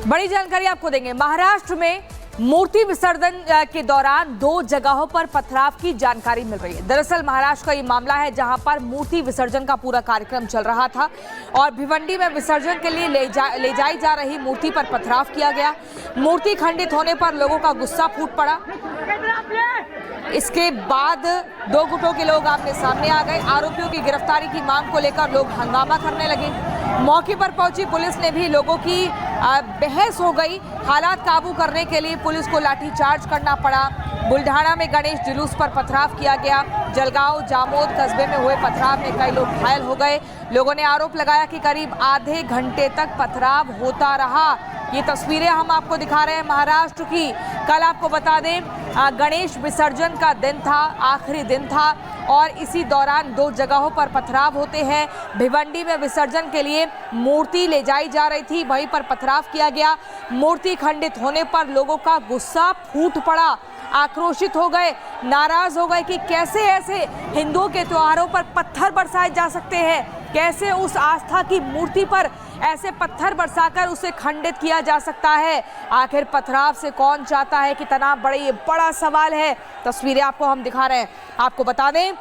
बड़ी जानकारी आपको देंगे। महाराष्ट्र में मूर्ति विसर्जन के दौरान 2 जगहों पर पथराव की जानकारी मिल रही है। दरअसल महाराष्ट्र का ये मामला है जहां पर मूर्ति विसर्जन का पूरा कार्यक्रम चल रहा था और भिवंडी में विसर्जन के लिए ले जाई जा रही मूर्ति पर पथराव किया गया। मूर्ति खंडित होने पर लोगों का गुस्सा फूट पड़ा। इसके बाद 2 गुटों के लोग आमने सामने आ गए। आरोपियों की गिरफ्तारी की मांग को लेकर लोग हंगामा करने लगे। मौके पर पहुंची पुलिस ने भी लोगों की बहस हो गई। हालात काबू करने के लिए पुलिस को लाठीचार्ज करना पड़ा। बुल्ढाना में गणेश जुलूस पर पथराव किया गया। जलगांव जामोद कस्बे में हुए पथराव में कई लोग घायल हो गए। लोगों ने आरोप लगाया कि करीब आधे घंटे तक पथराव होता रहा। ये तस्वीरें हम आपको दिखा रहे हैं महाराष्ट्र की। कल आपको बता दें गणेश विसर्जन का दिन था, आखिरी दिन था और इसी दौरान 2 जगहों पर पथराव होते हैं। भिवंडी में विसर्जन के लिए मूर्ति ले जाई जा रही थी, वहीं पर पथराव किया गया। मूर्ति खंडित होने पर लोगों का गुस्सा फूट पड़ा, आक्रोशित हो गए, नाराज हो गए कि कैसे ऐसे हिंदुओं के त्योहारों पर पत्थर बरसाए जा सकते हैं, कैसे उस आस्था की मूर्ति पर ऐसे पत्थर बरसाकर उसे खंडित किया जा सकता है। आखिर पथराव से कौन चाहता है कि तनाव बढ़े, ये बड़ा सवाल है। तस्वीरें आपको हम दिखा रहे हैं। आपको बता दें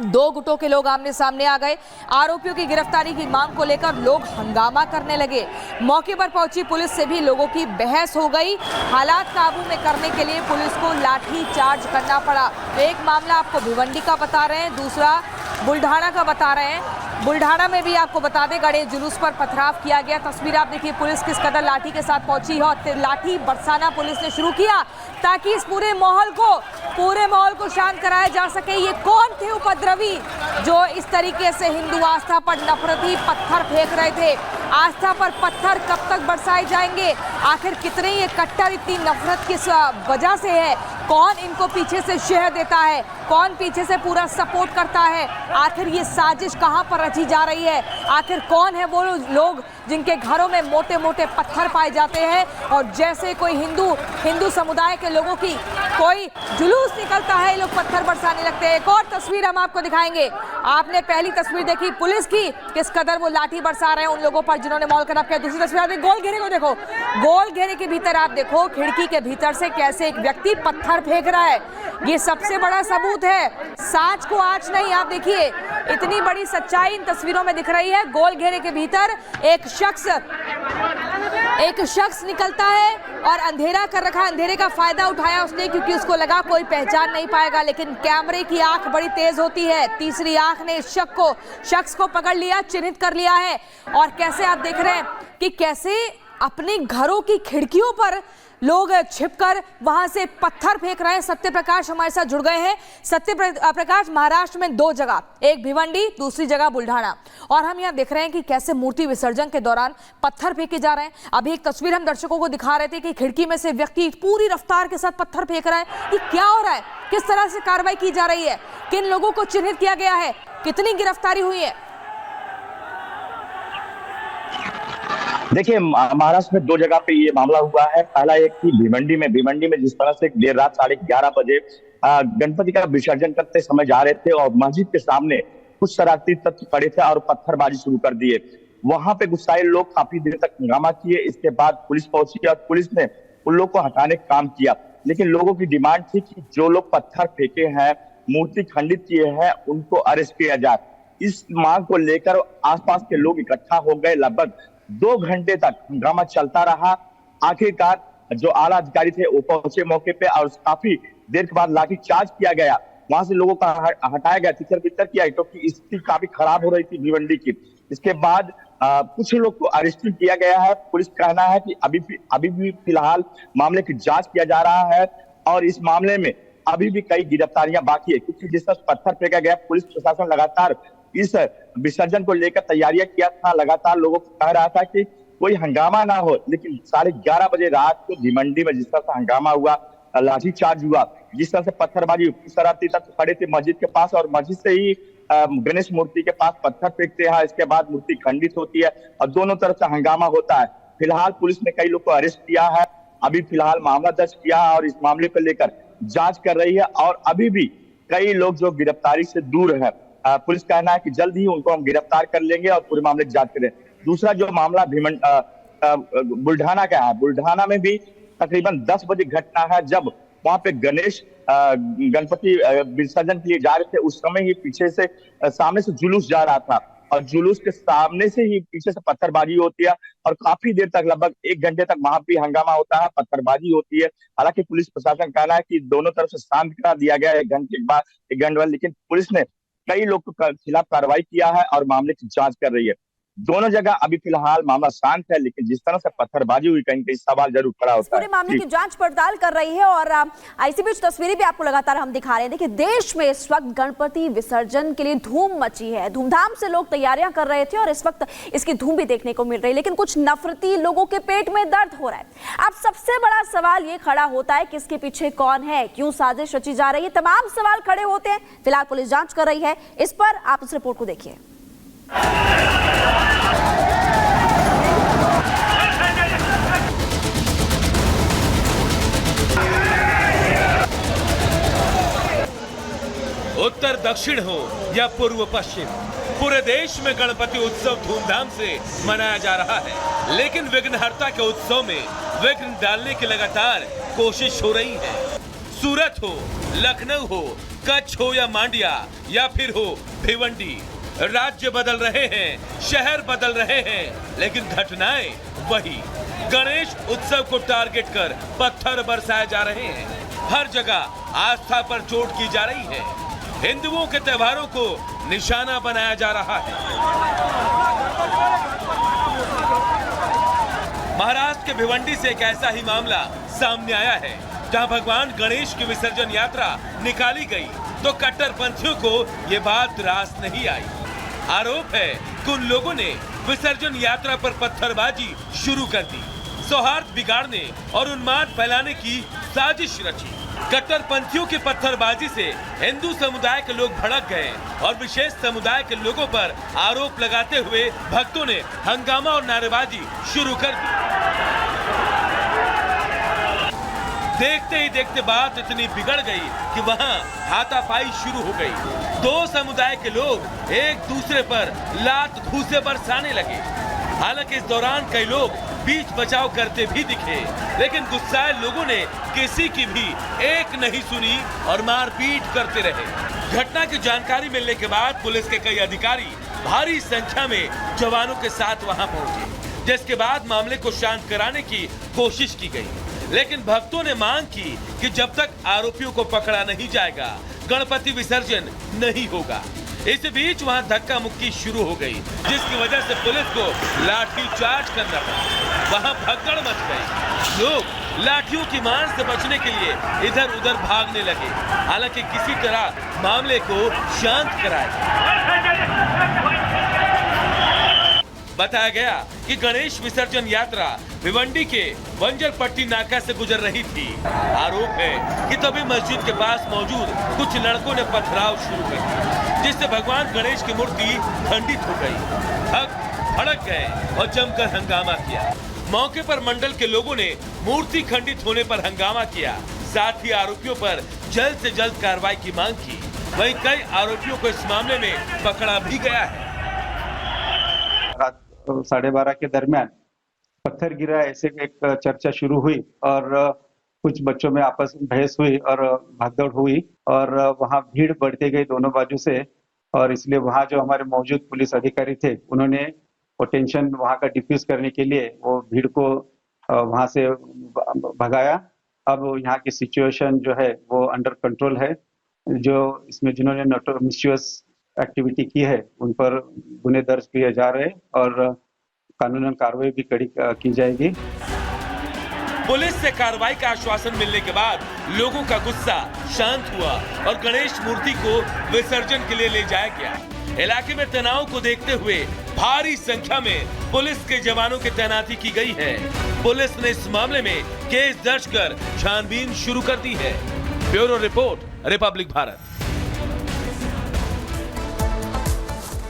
2 गुटों के लोग आमने सामने आ गए। आरोपियों की गिरफ्तारी की मांग को लेकर लोग हंगामा करने लगे। मौके पर पहुंची पुलिस से भी लोगों की बहस हो गई। हालात काबू में करने के लिए पुलिस को लाठी चार्ज करना पड़ा। तो एक मामला आपको भिवंडी का बता रहे हैं, दूसरा बुल्ढाना का बता रहे हैं। बुल्ढाना में भी आपको बता दें गणेश जुलूस पर पथराव किया गया। तस्वीर आप देखिए पुलिस किस कदर लाठी के साथ पहुंची है और लाठी बरसाना पुलिस ने शुरू किया ताकि इस पूरे माहौल को शांत कराया जा सके। ये कौन थे उपद्रवी जो इस तरीके से हिंदू आस्था पर नफरती पत्थर फेंक रहे थे? आस्था पर पत्थर कब तक बरसाए जाएंगे? आखिर कितने ये कट्टर इतनी नफरत किस वजह से है? कौन इनको पीछे से शह देता है? कौन पीछे से पूरा सपोर्ट करता है? आखिर ये साजिश कहां पर रची जा रही है? आखिर कौन है वो लोग जिनके घरों में मोटे मोटे पत्थर पाए जाते हैं और जैसे कोई हिंदू समुदाय के लोगों की कोई जुलूस निकलता है ये लोग पत्थर बरसाने लगते हैं। एक और तस्वीर हम आपको दिखाएंगे। आपने पहली तस्वीर देखी पुलिस की, किस कदर वो लाठी बरसा रहे हैं उन लोगों पर जिन्होंने माहौल खराब किया। दूसरी तस्वीर आप गोल घेरे को देखो, गोल घेरे के भीतर आप देखो खिड़की के भीतर से कैसे एक व्यक्ति पत्थर फेंक रहा है। ये सबसे बड़ा सबूत है, साच को आंच नहीं। आप देखिए इतनी बड़ी सच्चाई इन तस्वीरों में दिख रही है। गोल घेरे के भीतर एक शख्स निकलता है और अंधेरा कर रखा है। अंधेरे का फायदा उठाया उसने क्योंकि उसको लगा कोई पहचान नहीं पाएगा, लेकिन कैमरे की आंख बड़ी तेज होती है। तीसरी आंख ने इस शख्स को पकड़ लिया, चिन्हित कर लिया है। और कैसे आप देख रहे हैं कि कैसे अपने घरों की खिड़कियों पर लोग छिपकर वहां से पत्थर फेंक रहे हैं। सत्य प्रकाश हमारे साथ जुड़ गए हैं। सत्य प्रकाश, महाराष्ट्र में 2 जगह, एक भिवंडी, दूसरी जगह बुल्ढाना, और हम यहाँ देख रहे हैं कि कैसे मूर्ति विसर्जन के दौरान पत्थर फेंके जा रहे हैं। अभी एक तस्वीर हम दर्शकों को दिखा रहे थे कि खिड़की में से व्यक्ति पूरी रफ्तार के साथ पत्थर फेंक रहा है। ये क्या हो रहा है? किस तरह से कार्रवाई की जा रही है? किन लोगों को चिन्हित किया गया है? कितनी गिरफ्तारी हुई है? देखिए महाराष्ट्र में 2 जगह पे ये मामला हुआ है। पहला एक थी भिवंडी में जिस तरह से देर रात 11:30 बजे गणपति का विसर्जन करते समय जा रहे थे और मस्जिद के सामने कुछ शरारती तत्व खड़े थे और पत्थरबाजी शुरू कर दिए। वहां पे गुस्साए लोग काफी देर तक हंगामा किए। इसके बाद पुलिस पहुंची और पुलिस ने उन लोग को हटाने का काम किया, लेकिन लोगों की डिमांड थी कि जो लोग पत्थर फेंके हैं, मूर्ति खंडित किए हैं, उनको अरेस्ट किया जाए। इस मांग को लेकर आसपास के लोग इकट्ठा हो गए। लगभग 2 घंटे तक हंगामा चलता रहा। आखिरकार जो आला अधिकारी थे वो पहुंचे मौके पे और काफी देर के बाद लाठी चार्ज किया गया। वहां से लोगों का हटाया गया, तितर बितर किया क्योंकि स्थिति काफी खराब हो रही थी भिवंडी की। इसके बाद कुछ लोग को अरेस्ट किया गया है। पुलिस का कहना है कि अभी भी फिलहाल मामले की जांच किया जा रहा है और इस मामले में अभी भी कई गिरफ्तारियां बाकी है, क्योंकि जिस तरह पत्थर फेंका गया पुलिस प्रशासन लगातार इस विसर्जन को लेकर तैयारियां किया था। लगातार लोगों को कह रहा था कि कोई हंगामा ना हो, लेकिन 11:30 बजे रात को भिवंडी में जिस तरह से हंगामा हुआ, लाठीचार्ज हुआ, जिस तरह से पत्थरबाजी, शरारती तत्व खड़े थे मस्जिद के पास और मस्जिद से ही गणेश मूर्ति के पास पत्थर फेंकते हैं। इसके बाद मूर्ति खंडित होती है और दोनों तरफ से हंगामा होता है। फिलहाल पुलिस ने कई लोग को अरेस्ट किया है। अभी फिलहाल मामला दर्ज किया है और इस मामले को लेकर जांच कर रही है और अभी भी कई लोग जो गिरफ्तारी से दूर है। पुलिस कहना है कि जल्द ही उनको हम गिरफ्तार कर लेंगे और पूरे मामले की जांच करें। दूसरा जो मामला बुल्ढाना का है। बुल्ढाना में भी तकरीबन 10 बजे घटना है, जब वहां पे गणेश गणपति विसर्जन के लिए जा रहे थे। उस समय ही पीछे से सामने से जुलूस जा रहा था और जुलूस के सामने से ही पीछे से पत्थरबाजी होती है और काफी देर तक, लगभग 1 घंटे तक वहां भी हंगामा होता है, पत्थरबाजी होती है। हालांकि पुलिस प्रशासन का कहना है कि दोनों तरफ से शांत करा दिया गया 1 घंटे के बाद, 1 घंटे बाद, लेकिन पुलिस ने कई लोग के खिलाफ कार्रवाई किया है और मामले की जांच कर रही है। दोनों जगह अभी फिलहाल मामला शांत है, लेकिन जिस तरह से पत्थरबाजी हुई, कहीं कहीं सवाल जरूर खड़ा होता है। पूरे मामले की जांच पड़ताल कर रही है और ऐसी भी तस्वीरें भी आपको लगातार हम दिखा रहे हैं। देखिए, देश में इस वक्त गणपति विसर्जन के लिए धूम मची है, धूमधाम से लोग तैयारियां कर रहे थे और इस वक्त इसकी धूम भी देखने को मिल रही है। लेकिन कुछ नफरती लोगों के पेट में दर्द हो रहा है। अब सबसे बड़ा सवाल ये खड़ा होता है कि इसके पीछे कौन है, क्यों साजिश रची जा रही है, तमाम सवाल खड़े होते हैं। फिलहाल पुलिस जांच कर रही है इस पर, आप इस रिपोर्ट को देखिए। उत्तर दक्षिण हो या पूर्व पश्चिम, पूरे देश में गणपति उत्सव धूमधाम से मनाया जा रहा है। लेकिन विघ्नहर्ता के उत्सव में विघ्न डालने की लगातार कोशिश हो रही है। सूरत हो, लखनऊ हो, कच्छ हो या मांडिया या फिर हो भिवंडी, राज्य बदल रहे हैं, शहर बदल रहे हैं, लेकिन घटनाएं वही। गणेश उत्सव को टारगेट कर पत्थर बरसाए जा रहे हैं। हर जगह आस्था पर चोट की जा रही है। हिंदुओं के त्योहारों को निशाना बनाया जा रहा है। महाराष्ट्र के भिवंडी से एक ऐसा ही मामला सामने आया है, जहां भगवान गणेश की विसर्जन यात्रा निकाली गई तो कट्टरपंथियों को ये बात रास नहीं आई। आरोप है कि उन लोगों ने विसर्जन यात्रा पर पत्थरबाजी शुरू कर दी, सौहार्द बिगाड़ने और उन्माद फैलाने की साजिश रची। कट्टरपंथियों की पत्थरबाजी से हिंदू समुदाय के लोग भड़क गए और विशेष समुदाय के लोगों पर आरोप लगाते हुए भक्तों ने हंगामा और नारेबाजी शुरू कर दी। देखते ही देखते बात इतनी बिगड़ गई कि वहां हाथापाई शुरू हो गई। दो समुदाय के लोग एक दूसरे पर लात घूंसे बरसाने लगे। हालांकि इस दौरान कई लोग बीच बचाव करते भी दिखे, लेकिन गुस्साए लोगों ने किसी की भी एक नहीं सुनी और मारपीट करते रहे। घटना की जानकारी मिलने के बाद पुलिस के कई अधिकारी भारी संख्या में जवानों के साथ वहां पहुंचे, जिसके बाद मामले को शांत कराने की कोशिश की गई। लेकिन भक्तों ने मांग की कि जब तक आरोपियों को पकड़ा नहीं जाएगा, गणपति विसर्जन नहीं होगा। इस बीच वहां धक्का मुक्की शुरू हो गई, जिसकी वजह से पुलिस को लाठी चार्ज करना पड़ा। वहां भगदड़ मच गई। लोग लाठियों की मार से बचने के लिए इधर उधर भागने लगे। हालांकि किसी तरह मामले को शांत कराया। बताया गया कि गणेश विसर्जन यात्रा भिवंडी के बंजरपट्टी नाका से गुजर रही थी। आरोप है कि तभी मस्जिद के पास मौजूद कुछ लड़कों ने पथराव शुरू कर दिया, जिससे भगवान गणेश की मूर्ति खंडित हो गई। भड़क गए और जमकर हंगामा किया। मौके पर मंडल के लोगों ने मूर्ति खंडित होने पर हंगामा किया, साथ ही आरोपियों पर जल्द से जल्द कार्रवाई की मांग की। वहीं कई आरोपियों को इस मामले में पकड़ा भी गया है। रात 12:30 के दरमियान पत्थर गिरा ऐसे एक चर्चा शुरू हुई और कुछ बच्चों में आपस में बहस हुई और भागदौड़ हुई और वहां भीड़ बढ़ती गई दोनों बाजू से। और इसलिए वहां जो हमारे मौजूद पुलिस अधिकारी थे, उन्होंने वो टेंशन वहां का डिफ्यूज करने के लिए वो भीड़ को वहां से भगाया। अब यहाँ की सिचुएशन जो है वो अंडर कंट्रोल है। जो इसमें जिन्होंने मिसयूज एक्टिविटी की है उन पर गुने दर्ज किए जा रहे हैं और कानूनन कार्रवाई भी कड़ी की जाएगी। पुलिस से कार्रवाई का आश्वासन मिलने के बाद लोगों का गुस्सा शांत हुआ और गणेश मूर्ति को विसर्जन के लिए ले जाया गया। इलाके में तनाव को देखते हुए भारी संख्या में पुलिस के जवानों की तैनाती की गई है। पुलिस ने इस मामले में केस दर्ज कर छानबीन शुरू कर दी है। Bureau report, Republic Bharat.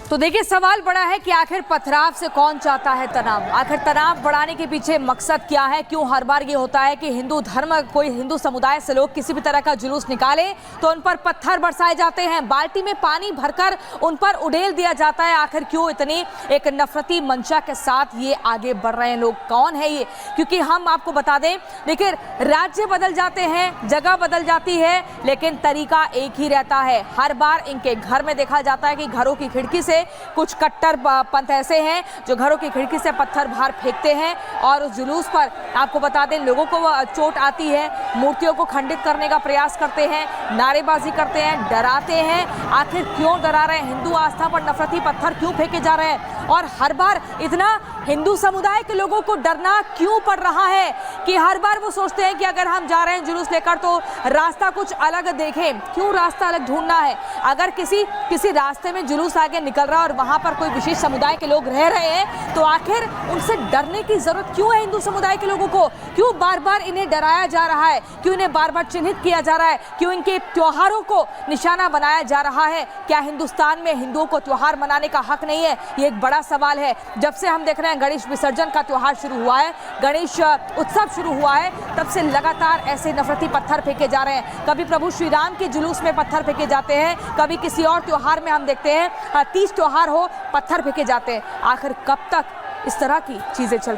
तो देखिए सवाल बड़ा है कि आखिर पथराव से कौन चाहता है तनाव, आखिर तनाव बढ़ाने के पीछे मकसद क्या है। क्यों हर बार ये होता है कि हिंदू धर्म, कोई हिंदू समुदाय से लोग किसी भी तरह का जुलूस निकाले तो उन पर पत्थर बरसाए जाते हैं, बाल्टी में पानी भरकर उन पर उड़ेल दिया जाता है। आखिर क्यों इतनी एक नफरती मंशा के साथ ये आगे बढ़ रहे हैं लोग, कौन है ये? क्योंकि हम आपको बता दें, देखिए राज्य बदल जाते हैं, जगह बदल जाती है, लेकिन तरीका एक ही रहता है। हर बार इनके घर में देखा जाता है कि घरों की खिड़की से कुछ कट्टर पंथ ऐसे हैं जो घरों की खिड़की से पत्थर बाहर फेंकते हैं और उस जुलूस पर आपको बता दें लोगों को चोट आती है, मूर्तियों को खंडित करने का प्रयास करते हैं, नारेबाजी करते हैं, डराते हैं। आखिर क्यों डरा रहे हैं? हिंदू आस्था पर नफरती पत्थर क्यों फेंके जा रहे हैं? और हर बार इतना हिंदू समुदाय के लोगों को डरना क्यों पड़ रहा है कि हर बार वो सोचते हैं कि अगर हम जा रहे हैं जुलूस लेकर तो रास्ता कुछ अलग देखें। क्यों रास्ता अलग ढूंढना है? अगर किसी रास्ते में जुलूस आगे निकल रहा है और वहां पर कोई विशेष समुदाय के लोग रह रहे हैं तो आखिर उनसे डरने की जरूरत क्यों है? हिंदू समुदाय के लोगों को क्यों बार बार इन्हें डराया जा रहा है? क्यों इन्हें बार बार चिन्हित किया जा रहा है? क्यों इनके त्योहारों को निशाना बनाया जा रहा है? क्या हिंदुस्तान में हिंदुओं को त्योहार मनाने का हक नहीं है? ये एक बड़ा सवाल है। जब से हम देख रहे हैं गणेश विसर्जन का त्योहार शुरू हुआ है, गणेश उत्सव शुरू हुआ है, तब से लगातार ऐसे नफरती पत्थर फेंके जा रहे हैं। कभी प्रभु श्री राम के जुलूस में पत्थर फेंके जाते हैं, कभी किसी और त्योहार में हम देखते हैं तीज त्योहार हो पत्थर फेंके जाते हैं। आखिर कब तक इस तरह की चीजें चलती